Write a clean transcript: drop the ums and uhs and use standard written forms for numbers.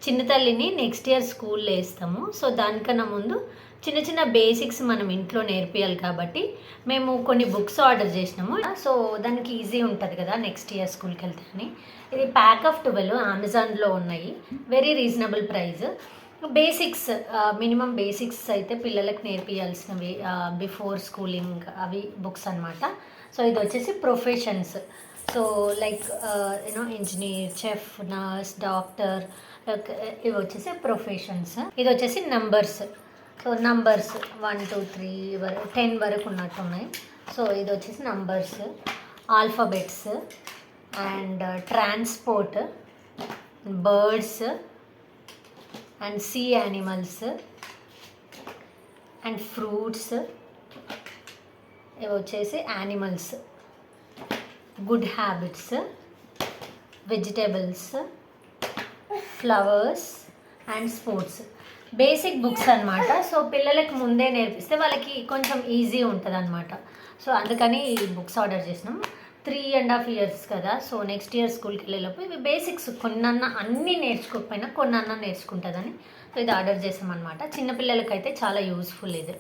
చిన్న తల్లిని next year స్కూల్లో వేస్తాము. సో దానికన్నా ముందు చిన్న చిన్న బేసిక్స్ మనం ఇంట్లో నేర్పియాలి కాబట్టి మేము కొన్ని బుక్స్ ఆర్డర్ చేసినాము. సో దానికి ఈజీ ఉంటుంది కదా నెక్స్ట్ ఇయర్ స్కూల్కి వెళ్తే అని. ఇది ప్యాక్ ఆఫ్ 12 అమెజాన్లో ఉన్నాయి. Very reasonable price. Basics minimum basics అయితే పిల్లలకు నేర్పియాల్సినవి బిఫోర్ స్కూలింగ్ అవి బుక్స్ అనమాట. సో ఇది వచ్చేసి professions. So like you know engineer, chef, nurse, doctor, ఇవి వచ్చేసి ప్రొఫెషన్స్. ఇది వచ్చేసి నంబర్స్. సో నంబర్స్ 1 2 3 వరకు 10 వరకు ఉన్నట్టు ఉన్నాయి. సో ఇది వచ్చేసి numbers, alphabets and transport, birds and see animals and fruits. ఇవి వచ్చేసి animals, good habits, vegetables, flowers and sports. Basic books అనమాట. సో పిల్లలకి ముందే నేర్పిస్తే వాళ్ళకి కొంచెం ఈజీ ఉంటుంది అనమాట. సో అందుకని ఈ బుక్స్ ఆర్డర్ చేసినాం. 3.5 years కదా. సో నెక్స్ట్ ఇయర్ స్కూల్కి వెళ్ళేలోపు ఇవి బేసిక్స్ కొన్నన్నా అన్నీ నేర్చుకోకపోయినా కొన్నన్నా నేర్చుకుంటుందని సో ఇది ఆర్డర్ చేసామన్నమాట. చిన్నపిల్లలకైతే చాలా యూస్ఫుల్ ఇది.